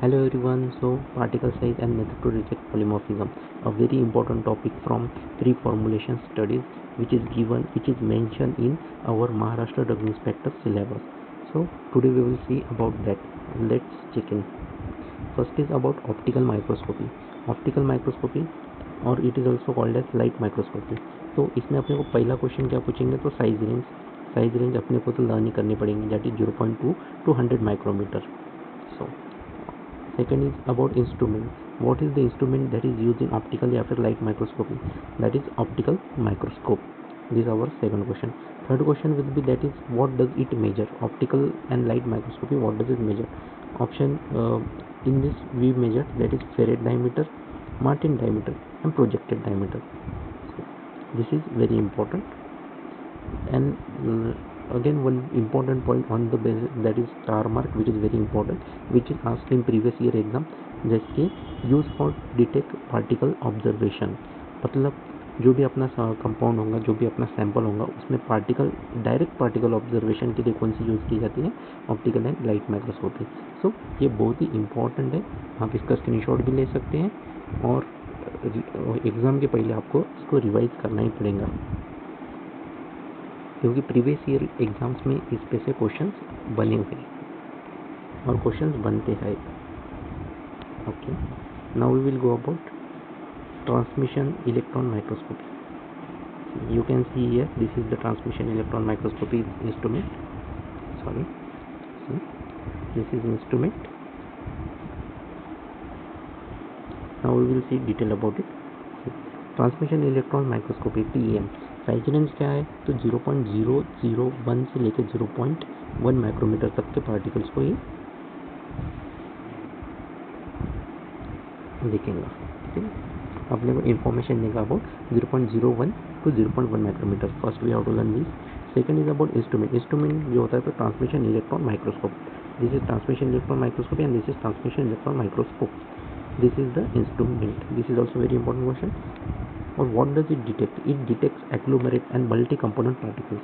Hello everyone. So particle size and method to reject polymorphism, a very important topic from pre-formulation studies, which is mentioned in our Maharashtra drug inspector syllabus. So today we will see about that. Let's check in. First is about optical microscopy. Optical microscopy और it is also called as light microscopy. तो इसमें अपने को पहला question क्या पूछेंगे, तो size range अपने को तो लर्न ही करनी पड़ेंगी, that is 0.2 to 100 micrometre. So second is about instrument. What is the instrument that is used in optical after light microscopy? That is optical microscope. This is our second question. Third question will be that is what does it measure? Optical and light microscopy, what does it measure? Option in this we measure, that is ferrite diameter, Martin diameter and projected diameter. So, this is very important. And again one important point on the basis, that is star mark, which is very important, which is asked in previous year exam. जैसे use for detect particle observation, मतलब जो भी अपना compound होगा, जो भी अपना sample होगा, उसमें डायरेक्ट पार्टिकल ऑब्जर्वेशन के लिए कौन सी यूज़ की जाती है? Optical and light microscopy. So ये बहुत ही इंपॉर्टेंट है, आप इसका स्क्रीनशॉट भी ले सकते हैं और एग्ज़ाम के पहले आपको इसको रिवाइज करना ही पड़ेगा, क्योंकि प्रीवियस ईयर एग्जाम्स में इस पे से क्वेश्चंस बने हुए और क्वेश्चंस बनते हैं. Okay, now we will go about transmission electron microscopy. You can see here, this is the transmission electron microscopy instrument. Sorry, see, this is instrument. Now we will see detail about it. Transmission electron microscopy TEM. Size range क्या है? तो 0.001 से लेकर 0.1 micrometer तक के particles को ये देखेगा. ठीक है, अपने को इंफॉर्मेशन देगा about 0.01 to 0.1 micrometre. First we have to learn this. Second is about instrument. Instrument जो होता है तो transmission electron microscope. This is transmission electron microscopy and this is transmission electron microscope. This is the instrument. This is also very important question. और what does it detect? It detects agglomerate and multi component particles.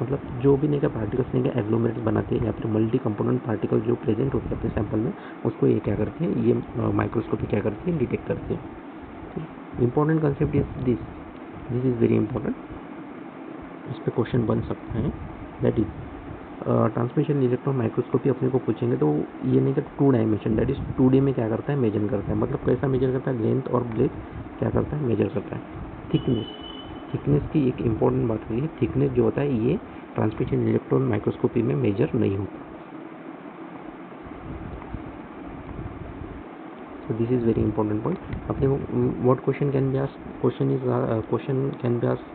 मतलब जो भी नहीं क्या particles नहीं क्या एग्लोमेरेट बनाते हैं या फिर मल्टी कंपोनेंट पार्टिकल जो प्रेजेंट होते हैं अपने सैंपल में, उसको ये क्या करते हैं, ये माइक्रोस्कोपी क्या करती है, डिटेक्ट करती है. Important concept is this is very important. इस पर क्वेश्चन बन सकता है. That is transmission electron microscopy अपने को पूछेंगे तो ये नहीं कि 2 डायमेंशन, दैट इज 2D में क्या करता है, मेजर करता है. मतलब कैसा मेजर करता है? लेंथ और ब्रेथ क्या करता है, मेजर करता है. थिकनेस की एक इंपॉर्टेंट बात हुई है. थिकनेस जो होता है ये ट्रांसमिशन इलेक्ट्रॉन माइक्रोस्कोपी में मेजर नहीं होता. So this is very important point. अपने को what question can be asked? Question can be asked.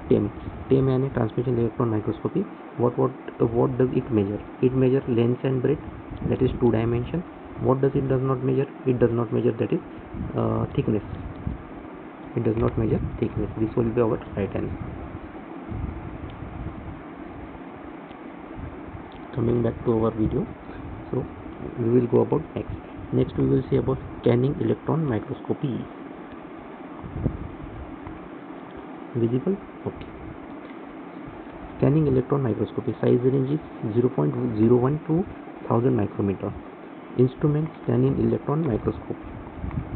TEM यानी transmission electron microscopy. What does it measure? It measure length and breadth, that is 2 dimension. What does it does not measure? It does not measure, that is thickness. It does not measure thickness. This will be our right answer. Coming back to our video, so we will go about next we will see about scanning electron microscopy. Visible? Okay. Scanning electron microscopy. Size range is 0.01 to 1000 micrometer. Instrument scanning electron microscope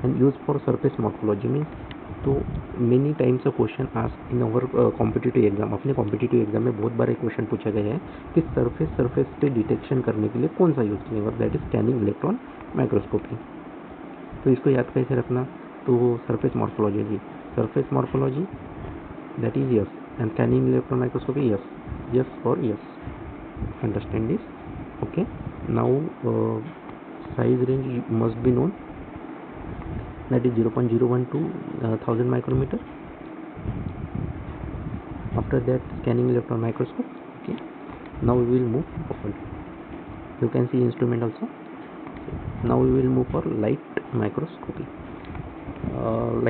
and used for surface morphology. means तो many times a question ask in our competitive exam. अपने competitive exam में बहुत बार एक question पूछा गया है कि surface पे डिटेक्शन करने के लिए कौन सा यूज़ किया, that is scanning electron microscopy. तो इसको याद कैसे रखना? तो surface morphology that is yes, and scanning electron microscopy yes for yes. Understand this? Okay. Now size range must be known, that is 0.01 to 1000 micrometer. After that scanning electron microscope. Okay, now we will move forward. You can see instrument also. Now we will move for light microscopy.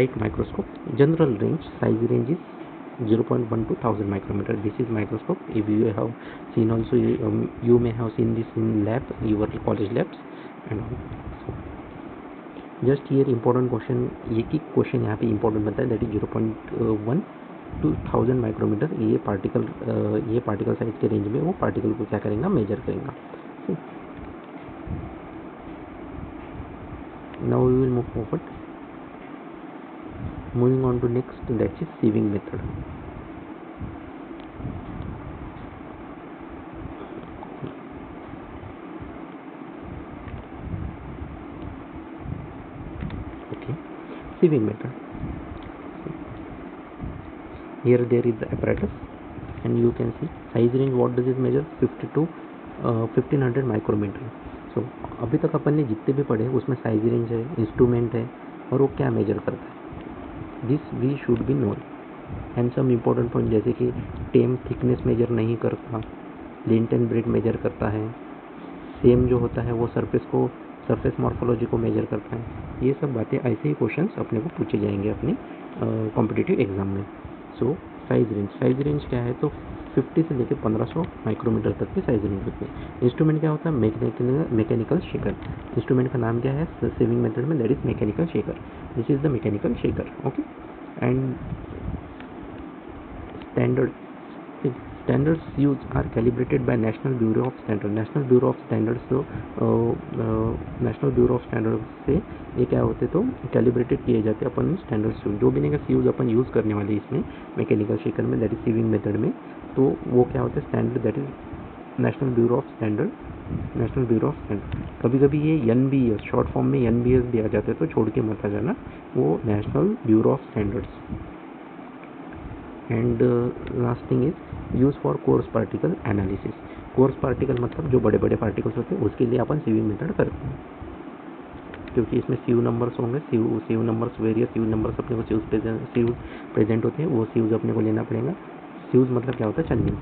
Light microscope general range, size range is 0.1 to 1000 micrometer. This is microscope. If you have seen also, you may have seen this in lab, your college labs and all. Just here important question, एक ही question यहाँ पे important बनता है, that is 0.1 to 1000 micrometer. ये particle size के range में वो particle को क्या करेगा, मेजर करेगा. Now we will move forward. Moving on to next, that is sieving method. Okay, sieving method. Here there is the apparatus, and you can see size range. What does it measure? 50 to 1500 micrometre. So अभी तक अपन ने जितने भी पढ़े उसमें size range है, instrument है, और वो क्या मेजर करता है, this we should be known. And some important point जैसे कि टेम थिकनेस मेजर नहीं करता, लेंथ एंड ब्रेड मेजर करता है, सेम जो होता है वो सरफेस मॉर्फोलॉजी को मेजर करता है. ये सब बातें, ऐसे ही क्वेश्चंस अपने को पूछे जाएंगे अपने कॉम्पिटिटिव एग्जाम में. सो साइज रेंज क्या है? तो 50 से लेकर 1500 माइक्रोमीटर तक की साइज रेंज होती है. इंस्ट्रूमेंट क्या होता है? Mechanical shaker. इंस्ट्रूमेंट का नाम क्या है सेविंग मेथड में? That is mechanical shaker. This is the mechanical shaker. Okay. And standards used are calibrated by National Bureau of Standards. National Bureau of Standards तो नेशनल ब्यूरो ऑफ स्टैंडर्ड से ये क्या होते तो कैलिब्रेटेड किए जाते हैं अपन स्टैंडर्ड्स. जो भी नहीं का सीयूज अपन यूज़ करने वाले इसमें मैकेनिकल शेकर में, दैट इज सीविंग मेथड में, तो वो क्या होते हैं standard, that is national bureau of standard. National bureau of standard. कभी कभी ये NBS शॉर्ट फॉर्म में NBS भी आ जाते हैं, तो छोड़ के मत आ जाना, वो national bureau of standards. And last thing is use for coarse particle analysis. Coarse particle मतलब जो बड़े बड़े पार्टिकल्स होते हैं उसके लिए अपन सीविंग मेथड करते हैं, क्योंकि इसमें सीयू नंबर्स होंगे. CU numbers, various CU numbers अपने को सीयूज प्रेजेंट होते हैं, वो सीयूज अपने को लेना पड़ेगा. सीयूज मतलब क्या होता है? चन्नी.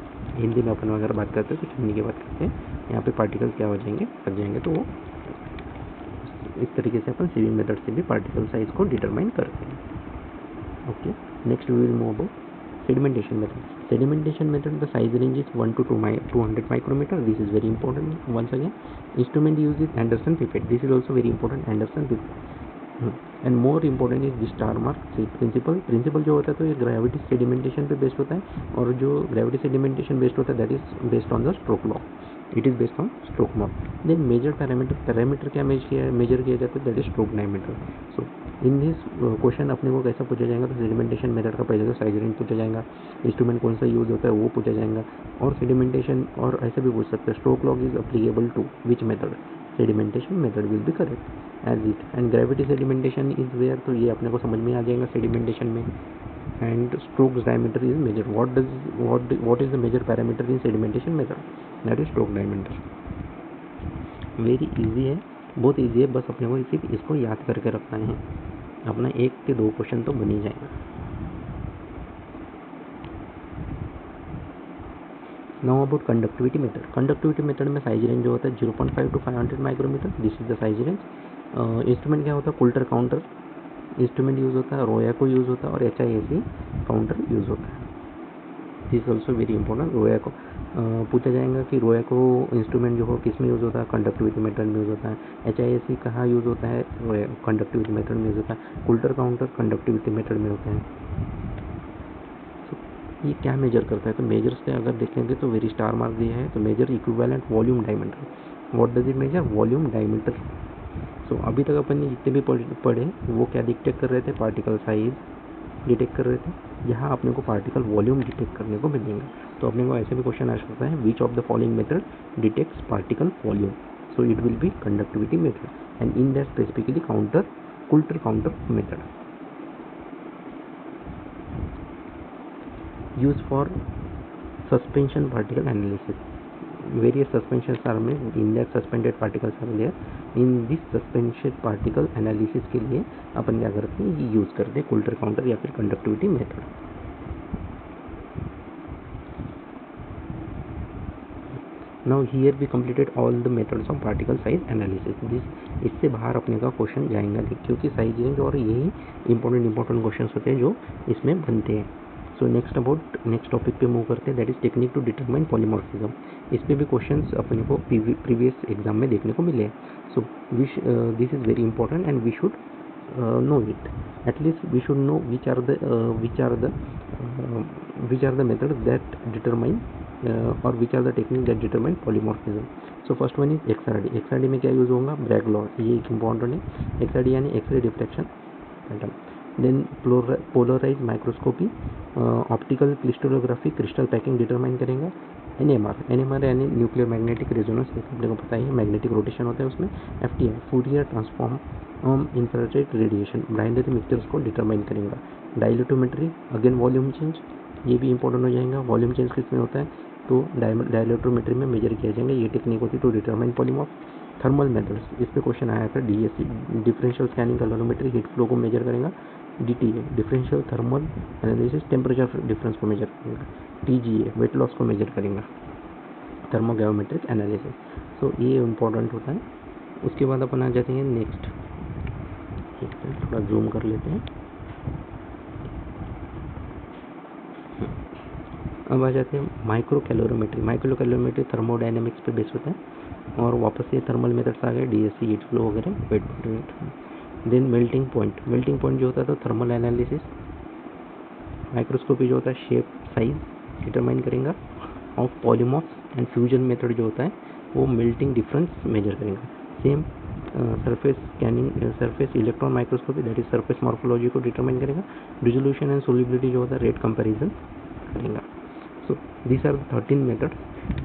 हिंदी में अपन अगर बात करते हैं तो चन्नी की बात करते हैं. यहाँ पे पार्टिकल्स क्या हो जाएंगे? लग जाएंगे. तो वो इस तरीके से अपन सीविंग मेथड से भी पार्टिकल साइज को डिटरमाइन करते हैं. Okay. Next we will move about sedimentation method. Sedimentation method, the size range is 1 to 200 micrometer. This is very important. Once again, instrument used is Anderson pipette. This is also very important, Anderson pipette. And more important is the star mark principle जो होता है तो ये gravity sedimentation पे based होता है, और जो ग्रेविटी सेडिमेंटेशन बेस्ड होता है that is based on the stroke law. It is based on stroke law. Then measure parameter क्या मेजर किया जाता है? That is stroke diameter. So in this question अपने को कैसा पूछा जाएगा? तो सेडिमेंटेशन मेथड का पहले तो साइज रेंज पूछा जाएगा, इंस्ट्रूमेंट कौन सा यूज होता है वो पूछा जाएगा, और सेडिमेंटेशन, और ऐसे भी पूछ सकते हैं stroke law is applicable to which method? Sedimentation method will be correct as it. And gravity sedimentation is where, तो ये अपने को समझ में आ जाएगा सेडिमेंटेशन में. And stroke diameter is measure. What is the measure parameter in sedimentation method? That is stroke diameter. Very easy है, बहुत इजी है, बस अपने को सिर्फ इसको याद करके रखना है. अपना 1 के 2 क्वेश्चन तो बन ही जाएगा. Now about conductivity method. Conductivity method में साइज रेंज जो होता है 0.5 to 500 micrometre. This is the size range. Instrument क्या होता है? कुल्टर काउंटर इंस्ट्रूमेंट यूज़ होता है, रोयाको यूज़ होता है, और HIAC काउंटर यूज़ होता है. This also very important. रोयाको पूछा जाएगा कि रोयाको इंस्ट्रूमेंट जो हो किस में यूज़ होता है? कंडक्टिविटी मेथड में यूज़ होता है. HIAC कहाँ यूज़ होता है? कंडक्टिविटी मेथड में यूज़ होता है. कुल्टर काउंटर कंडक्टिविटी मेथड में होता है. ये क्या मेजर करता है? तो मेजर्स से अगर देखेंगे तो वेरी स्टार मार्क दिया है, तो measure equivalent volume diameter. What does it measure? Volume diameter. So अभी तक अपन ने जितने भी पढ़े वो क्या डिटेक्ट कर रहे थे? पार्टिकल साइज डिटेक्ट कर रहे थे. यहाँ अपने को पार्टिकल वॉल्यूम डिटेक्ट करने को मिलेंगे. तो अपने को ऐसे भी क्वेश्चन आ सकता है, विच of the following method detects particle volume? So it will be conductivity method, and in that specifically Coulter counter method. Used for suspension particle analysis. Various suspensions are made. In that suspended particles are there. In this suspension particle analysis के लिए अपन क्या करते हैं? ये use करते हैं Coulter counter या फिर conductivity method. Now here we completed all the methods of particle size analysis. इससे बाहर अपने का क्वेश्चन जाएंगे नहीं, क्योंकि साइज रेंज और यही इंपॉर्टेंट क्वेश्चन होते हैं जो इसमें बनते हैं. सो नेक्स्ट टॉपिक पे मूव करते हैं, that is technique to determine polymorphism. इस पे भी क्वेश्चंस अपने को प्रीवियस एग्जाम में देखने को मिले हैं. So this is very important and we should know it. At least we should know which are the methods that determine or which are the techniques that determine polymorphism. So first one is XRD. XRD में क्या use होगा, Bragg law, ये एक important है. XRD यानी x-ray diffraction pattern. Then polarize microscopy, optical crystallography, crystal packing determine करेंगे. NMR यानी nuclear magnetic resonance, अपने को पता ही है, मैग्नेटिक रोटेशन होता है उसमें. FTI Fourier transform infrared radiation, binary mixtures को डिटरमाइन करेंगे. डायलेटोमेट्री अगेन वॉल्यूम चेंज, ये भी इंपॉर्टेंट हो जाएगा. वॉल्यूम चेंज किस में होता है, तो डायलेटोमेट्री में मेजर किया जाएगा. ये टेक्निक होती है to determine polymorph. Thermal methods, इस पे क्वेश्चन आया था DSC, differential scanning calorimetry, heat flow को मेजर करेगा. DTA differential thermal analysis, temperature difference को मेजर करेगा. TGA वेट लॉस को मेजर करेगा, थर्मोग्राविमेट्रिक एनालिसिस. सो ये इम्पोर्टेंट होता है. उसके बाद अपन आ जाते हैं नेक्स्ट, थोड़ा जूम कर लेते हैं. अब आ जाते हैं micro calorimetry. Micro calorimetry thermodynamics पे बेस होता है. और वापस से थर्मल मेथड्स आ गए, DSC, हीट फ्लो वगैरह, weight. Then melting point. Melting point जो होता है तो थर्मल एनालिसिस. माइक्रोस्कोपी जो होता है शेप साइज डिटरमाइन करेगा of polymorphs. And fusion method जो होता है वो मेल्टिंग डिफरेंस मेजर करेगा. Same surface scanning, surface electron microscopy, that is surface morphology को डिटरमाइन करेगा. रिजोल्यूशन एंड सोलिबिलिटी जो होता है रेट कंपैरिजन करेगा. So these are the 13 methods.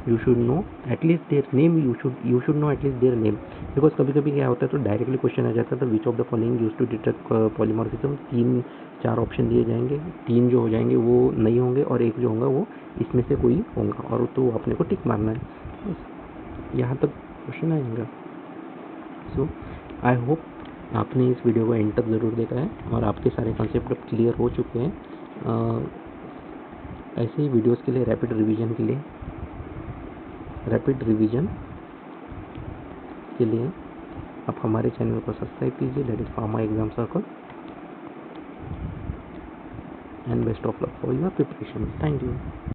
You should know at least their name. You should know at least their name, because कभी कभी क्या होता है तो डायरेक्टली क्वेश्चन आ जाता है तो which of the following use to detect polymorphism. 3-4 option दिए जाएंगे, 3 जो हो जाएंगे वो नहीं होंगे और एक जो होगा वो इसमें से कोई होगा, और तो अपने को टिक मारना है. बस यहाँ तक क्वेश्चन आएगा. सो आई होप आपने इस वीडियो को एंड तक ज़रूर देखा है और आपके सारे कॉन्सेप्ट अब क्लियर हो चुके हैं. ऐसे ही वीडियोस के लिए, रैपिड रिवीजन के लिए आप हमारे चैनल को सब्सक्राइब कीजिए, that is pharma exam circle. And best of luck for your preparation. Thank you.